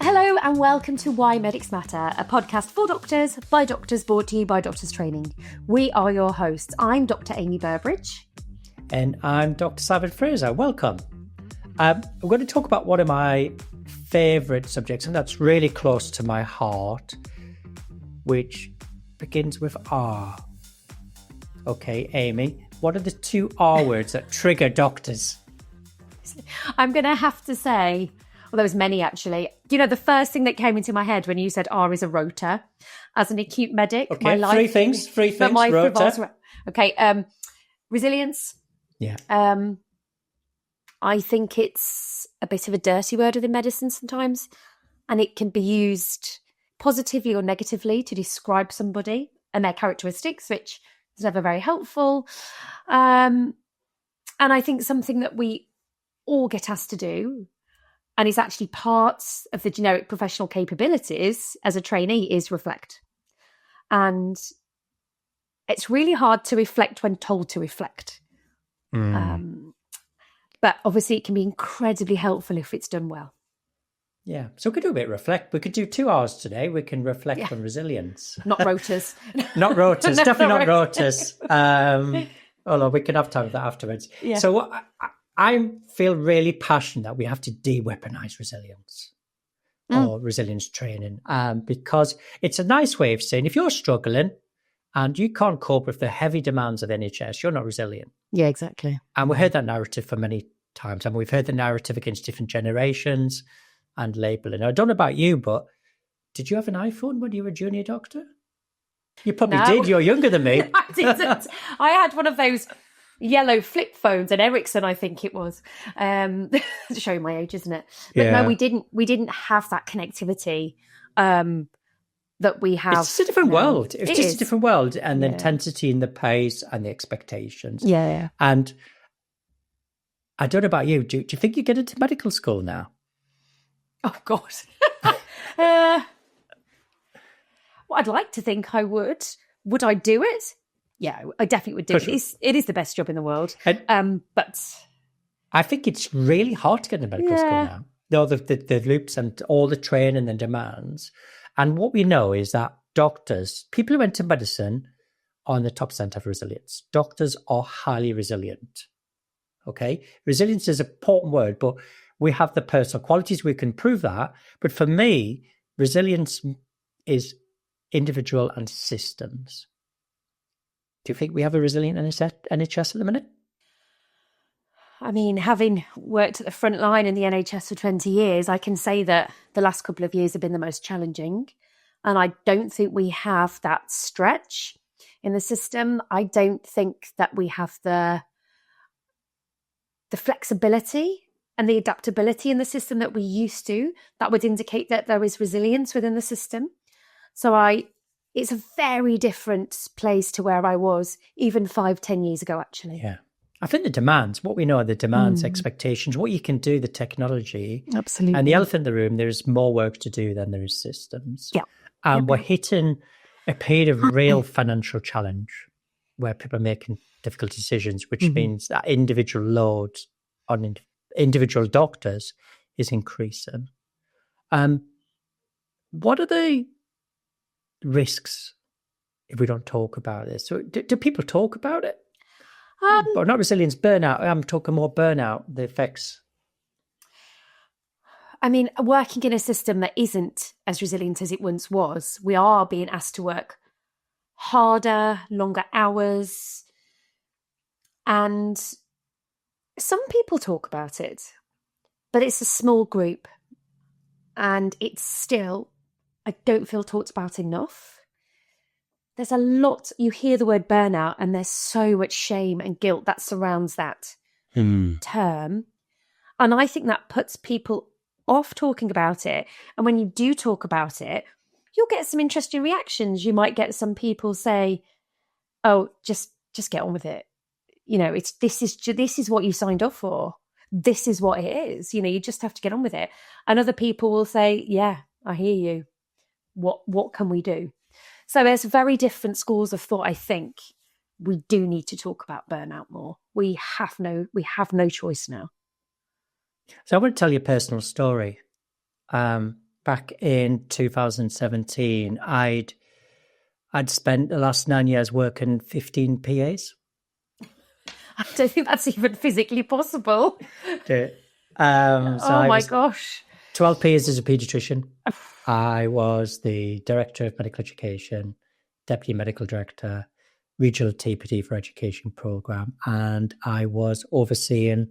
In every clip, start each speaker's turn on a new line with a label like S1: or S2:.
S1: Hello and welcome to Why Medics Matter, a podcast for doctors, by doctors, brought to you by Doctors Training. We are your hosts. I'm Dr. Amie Burbridge.
S2: And I'm Dr. Simon Fraser. Welcome. We're going to talk about one of my favourite subjects, and that's really close to my heart, which begins with R. Okay, Amy, what are the two R words that trigger doctors?
S1: I'm going to have to say, well, there was many actually. You know, the first thing that came into my head when you said R is a rota. As an acute medic,
S2: okay,
S1: my life...
S2: Three things, rota.
S1: Okay, resilience.
S2: Yeah.
S1: I think it's a bit of a dirty word within medicine sometimes, and it can be used positively or negatively to describe somebody and their characteristics, which is never very helpful. And I think something that we all get asked to do, and is actually parts of the generic professional capabilities as a trainee, is reflect. And it's really hard to reflect when told to reflect. But obviously it can be incredibly helpful if it's done well.
S2: Yeah. So we could do a bit of reflect. We could do 2 hours today. We can reflect on resilience.
S1: Not rotas.
S2: Not rotas. No, definitely not rotas. Although we can have time for that afterwards.
S1: Yeah.
S2: So I feel really passionate that we have to de-weaponize resilience or resilience training, because it's a nice way of saying if you're struggling and you can't cope with the heavy demands of the NHS, you're not resilient.
S1: Yeah, exactly.
S2: And we heard that narrative for many times. And we've heard the narrative against different generations and labelling. I don't know about you, but did you have an iPhone when you were a junior doctor? You probably did. You're younger than me.
S1: I didn't. I had one of those yellow flip phones, an Ericsson, I think it was. Showing my age, isn't it? But no, we didn't have that connectivity that we have.
S2: It's a different world. It's just a different world, and the intensity and the pace and the expectations.
S1: Yeah.
S2: And I don't know about you. Do you think you get into medical school now?
S1: Oh God. Well, I'd like to think I would. Would I do it? Yeah, I definitely would do it. It is the best job in the world. But
S2: I think it's really hard to get into medical school now. No, the loops and all the training and demands. And what we know is that doctors, people who went to medicine, are in the top percent of resilience. Doctors are highly resilient. Okay? Resilience is an important word, but we have the personal qualities. We can prove that. But for me, resilience is individual and systems. Do you think we have a resilient NHS at the minute?
S1: I mean, having worked at the front line in the NHS for 20 years, I can say that the last couple of years have been the most challenging. And I don't think we have that stretch in the system. I don't think that we have the flexibility and the adaptability in the system that we used to. That would indicate that there is resilience within the system. So it's a very different place to where I was even 5-10 years ago, actually.
S2: Yeah. I think the demands, what we know are the demands, expectations, what you can do, the technology.
S1: Absolutely.
S2: And the elephant in the room, there's more work to do than there is systems.
S1: Yeah.
S2: And we're hitting a period of real financial challenge where people are making difficult decisions, which means that individual load on individual doctors is increasing. What are the risks if we don't talk about this? So do people talk about it? But not resilience, burnout. I'm talking more burnout, the effects.
S1: I mean, working in a system that isn't as resilient as it once was, we are being asked to work harder, longer hours. And some people talk about it, but it's a small group. And it's still, I don't feel talked about enough. There's a lot, you hear the word burnout and there's so much shame and guilt that surrounds that term. And I think that puts people off talking about it. And when you do talk about it, you'll get some interesting reactions. You might get some people say, oh, just get on with it. You know, this is what you signed up for. This is what it is. You know, you just have to get on with it. And other people will say, yeah, I hear you. What can we do? So there's very different schools of thought, I think, we do need to talk about burnout more. We have no choice now.
S2: So I want to tell you a personal story. Back in 2017, I'd spent the last 9 years working 15 PAs.
S1: I don't think that's even physically possible.
S2: So
S1: oh my gosh.
S2: 12 PAs as a paediatrician. I was the Director of Medical Education, Deputy Medical Director, Regional TPD for Education Programme, and I was overseeing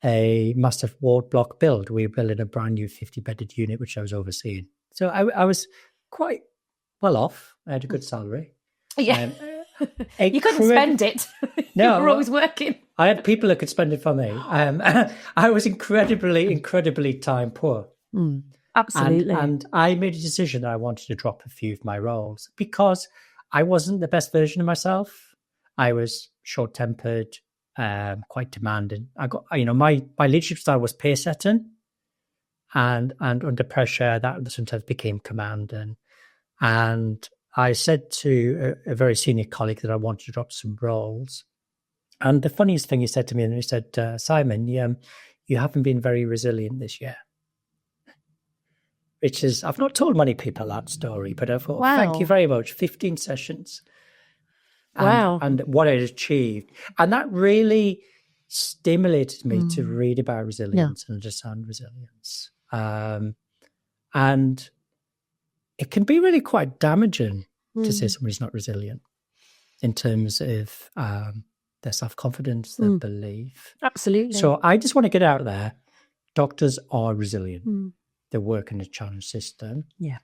S2: a massive ward block build. We were building a brand new 50-bedded unit, which I was overseeing. So I was quite well off. I had a good salary.
S1: Yeah. You couldn't spend it.
S2: No.
S1: You were always working.
S2: I had people that could spend it for me. I was incredibly time poor.
S1: Absolutely.
S2: And I made a decision that I wanted to drop a few of my roles because I wasn't the best version of myself. I was short-tempered, quite demanding. I got, my leadership style was pace setting, and under pressure that sometimes became commanding. And I said to a very senior colleague that I wanted to drop some roles. And the funniest thing he said to me, and he said, Simon, you haven't been very resilient this year. Which is, I've not told many people that story, but I thought,
S1: wow.
S2: Thank you very much. 15 sessions. And what I'd achieved. And that really stimulated me to read about resilience and understand resilience. And it can be really quite damaging to say somebody's not resilient in terms of their self-confidence, their belief.
S1: Absolutely.
S2: So I just want to get out there. Doctors are resilient. They work in a challenge system.
S1: Yeah.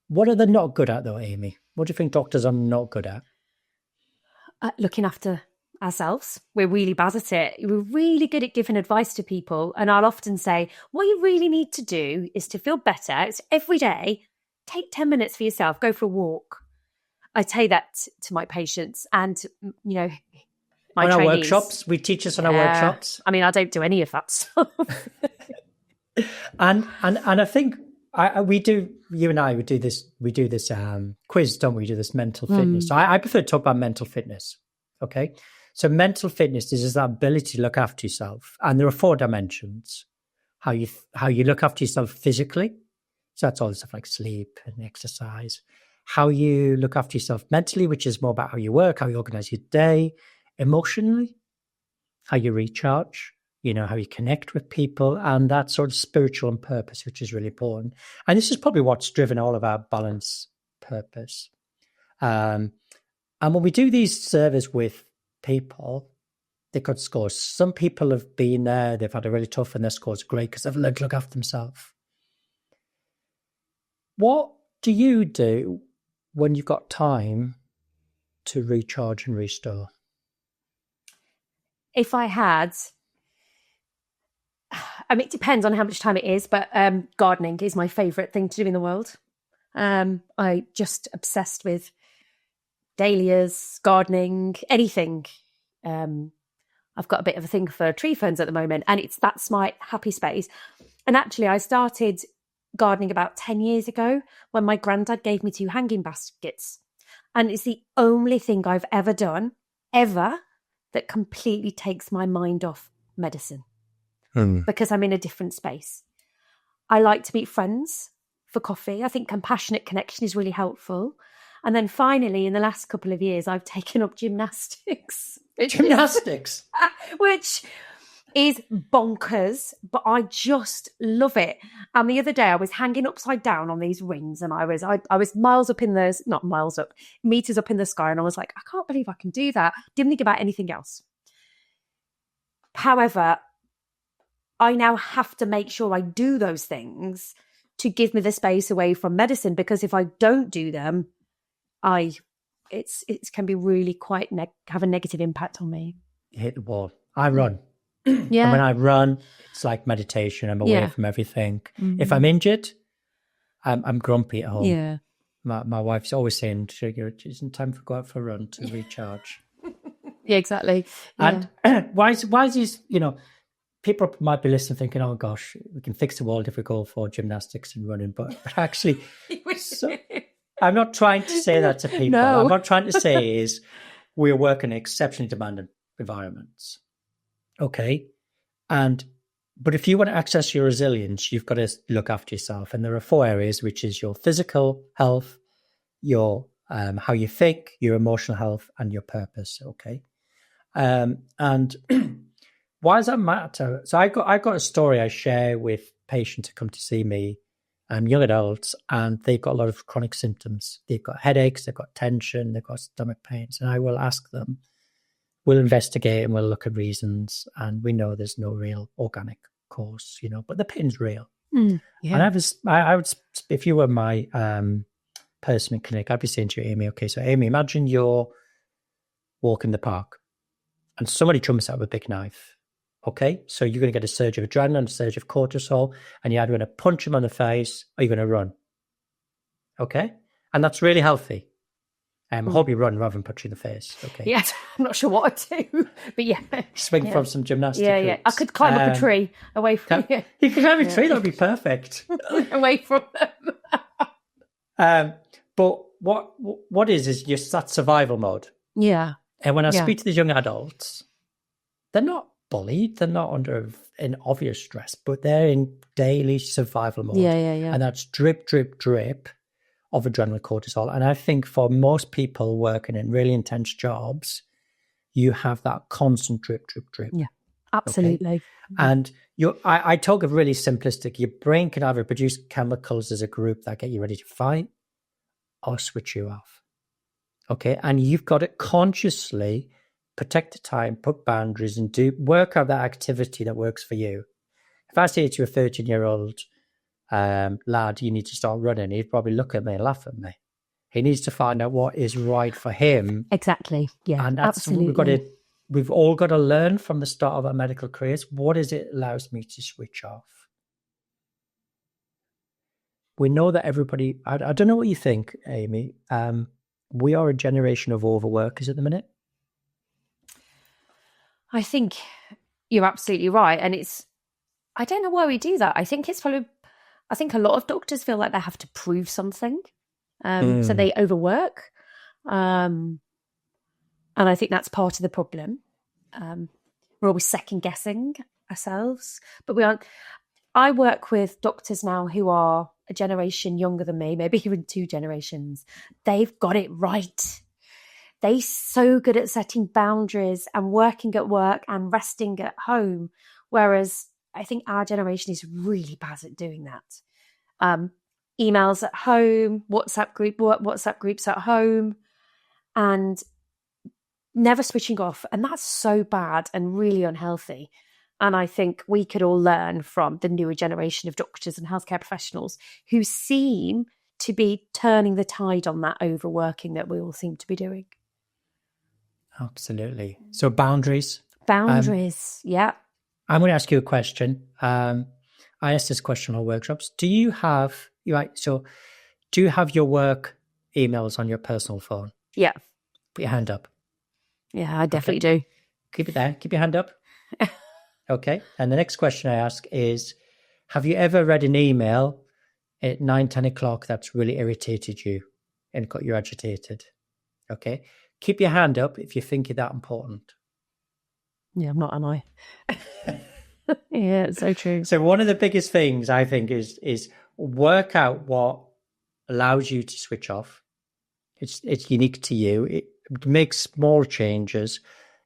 S2: What are they not good at though, Amy? What do you think doctors are not good at?
S1: Looking after ourselves. We're really bad at it. We're really good at giving advice to people. And I'll often say, what you really need to do is to feel better. It's every day, take 10 minutes for yourself, go for a walk. I say that to my patients and, my
S2: on
S1: trainees.
S2: Our workshops, we teach us on our workshops.
S1: I mean, I don't do any of that stuff.
S2: and I think we do. You and I would do this. We do this quiz, don't we? We do this mental fitness. So I prefer to talk about mental fitness. Okay, so mental fitness is that ability to look after yourself, and there are 4 dimensions. How you look after yourself physically. So that's all the stuff like sleep and exercise. How you look after yourself mentally, which is more about how you work, how you organize your day. Emotionally, how you recharge. How you connect with people, and that sort of spiritual and purpose, which is really important. And this is probably what's driven all of our balance purpose. And when we do these surveys with people, they could score. Some people have been there, they've had a really tough, and their score's great because they've learned to look after themselves. What do you do when you've got time to recharge and restore?
S1: If I had... it depends on how much time it is, but gardening is my favourite thing to do in the world. I just obsessed with dahlias, gardening, anything. I've got a bit of a thing for tree ferns at the moment, and that's my happy space. And actually, I started gardening about 10 years ago when my granddad gave me 2 hanging baskets. And it's the only thing I've ever done, that completely takes my mind off medicine. Because I'm in a different space. I like to meet friends for coffee. I think compassionate connection is really helpful. And then finally, in the last couple of years, I've taken up gymnastics.
S2: Gymnastics?
S1: Which is bonkers, but I just love it. And the other day I was hanging upside down on these rings, and I was miles up in the, not miles up, meters up in the sky. And I was like, I can't believe I can do that. Didn't think about anything else. However, I now have to make sure I do those things to give me the space away from medicine, because if I don't do them, it can be really quite have a negative impact on me.
S2: You hit the wall. I run.
S1: Yeah.
S2: And when I run, it's like meditation. I'm away from everything. Mm-hmm. If I'm injured, I'm grumpy at home.
S1: Yeah.
S2: My wife's always saying, it isn't time to go out for a run to recharge.
S1: Yeah, exactly. Yeah.
S2: And why is these, people might be listening thinking, oh gosh, we can fix the world if we go for gymnastics and running. But actually, I'm not trying to say that to people.
S1: No.
S2: I'm not trying to say is we work in exceptionally demanding environments. Okay. But if you want to access your resilience, you've got to look after yourself. And there are 4 areas, which is your physical health, your how you think, your emotional health, and your purpose. Okay. And why does that matter? So I got a story I share with patients who come to see me, young adults, and they've got a lot of chronic symptoms. They've got headaches, they've got tension, they've got stomach pains, and I will ask them. We'll investigate and we'll look at reasons, and we know there's no real organic cause, but the pain's real.
S1: Yeah.
S2: And I would, if you were my person in clinic, I'd be saying to you, Amie, okay, so Amie, imagine you're walking the park and somebody jumps out with a big knife. Okay, so you're going to get a surge of adrenaline, a surge of cortisol, and you're either going to punch him on the face or you're going to run. Okay, and that's really healthy. I hope you run rather than punch you in the face. Okay.
S1: Yes, I'm not sure what I'd do, but yeah.
S2: Swing from some gymnastics.
S1: Yeah. I could climb up a tree away from you.
S2: You could climb a tree, that would be perfect.
S1: Away from
S2: them. But what is just that survival mode.
S1: Yeah.
S2: And when I speak to these young adults, they're not bullied, they're not under an obvious stress, but they're in daily survival mode.
S1: Yeah.
S2: And that's drip, drip, drip of adrenaline cortisol. And I think for most people working in really intense jobs, you have that constant drip, drip, drip.
S1: Yeah, absolutely.
S2: Okay? And I talk of really simplistic. Your brain can either produce chemicals as a group that get you ready to fight or switch you off. Okay. And you've got to consciously protect the time, put boundaries, and work out that activity that works for you. If I say to a 13-year-old lad, you need to start running, he'd probably look at me and laugh at me. He needs to find out what is right for him.
S1: Exactly. Yeah.
S2: And that's absolutely. We've all got to learn from the start of our medical careers. What is it allows me to switch off? We know that everybody, I don't know what you think, Amie. We are a generation of overworkers at the minute.
S1: I think you're absolutely right. And I don't know why we do that. I think a lot of doctors feel like they have to prove something. So they overwork. And I think that's part of the problem. We're always second guessing ourselves, but we aren't. I work with doctors now who are a generation younger than me, maybe even 2 generations. They've got it right. They're so good at setting boundaries and working at work and resting at home. Whereas I think our generation is really bad at doing that. Emails at home, WhatsApp groups at home, and never switching off. And that's so bad and really unhealthy. And I think we could all learn from the newer generation of doctors and healthcare professionals who seem to be turning the tide on that overworking that we all seem to be doing.
S2: Absolutely. So boundaries.
S1: Boundaries, yeah.
S2: I'm going to ask you a question. I asked this question on workshops. Do you have your work emails on your personal phone?
S1: Yeah.
S2: Put your hand up.
S1: Yeah, I definitely do.
S2: Keep it there. Keep your hand up. Okay. And the next question I ask is, have you ever read an email at 9-10 o'clock that's really irritated you and got you agitated? Okay. Keep your hand up if you think you're that important.
S1: Yeah, I'm not, am I? Yeah, it's so true.
S2: So one of the biggest things I think is work out what allows you to switch off. It's unique to you. It makes small changes,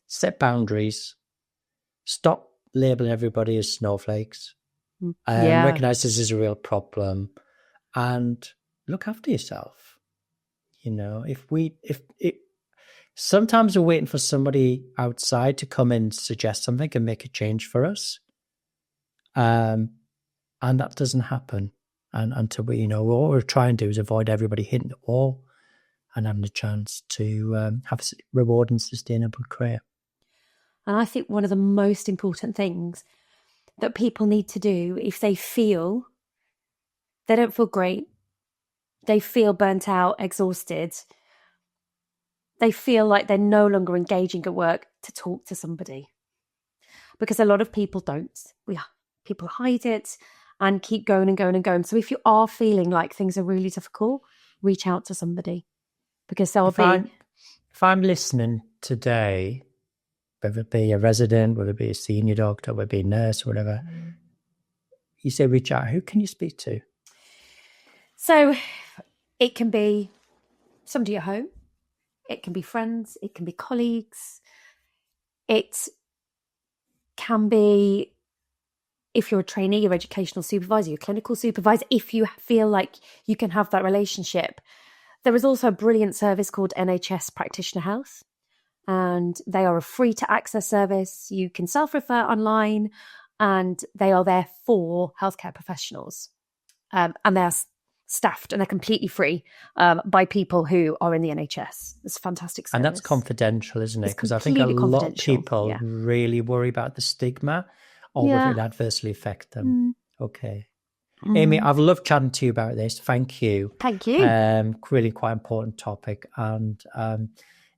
S2: set boundaries, stop labeling everybody as snowflakes, recognize this is a real problem, and look after yourself. Sometimes we're waiting for somebody outside to come in, suggest something and make a change for us. And that doesn't happen. And until what we're trying to do is avoid everybody hitting the wall and having a chance to have a rewarding, sustainable career.
S1: And I think one of the most important things that people need to do if they feel they don't feel great, they feel burnt out, exhausted, they feel like they're no longer engaging at work, to talk to somebody. Because a lot of people don't. People hide it and keep going and going and going. So if you are feeling like things are really difficult, reach out to somebody. Because if I'm
S2: listening today, whether it be a resident, whether it be a senior doctor, whether it be a nurse, or whatever, you say reach out, who can you speak to?
S1: So it can be somebody at home, it can be friends, it can be colleagues, it can be, if you're a trainee, your educational supervisor, your clinical supervisor, if you feel like you can have that relationship. There is also a brilliant service called NHS Practitioner Health, and they are a free to access service. You can self-refer online, and they are there for healthcare professionals. And they're staffed and they're completely free by people who are in the NHS. It's a fantastic service.
S2: And that's confidential, isn't it? Because I think a lot of people really worry about the stigma or whether it adversely affect them. Okay. Amie, I've loved chatting to you about this. Thank you.
S1: Thank you.
S2: Really quite important topic. And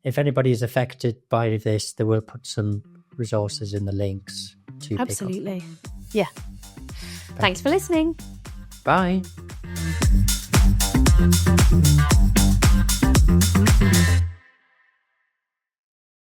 S2: if anybody is affected by this, they will put some resources in the links to
S1: Absolutely. Yeah. Thanks for listening.
S2: Bye.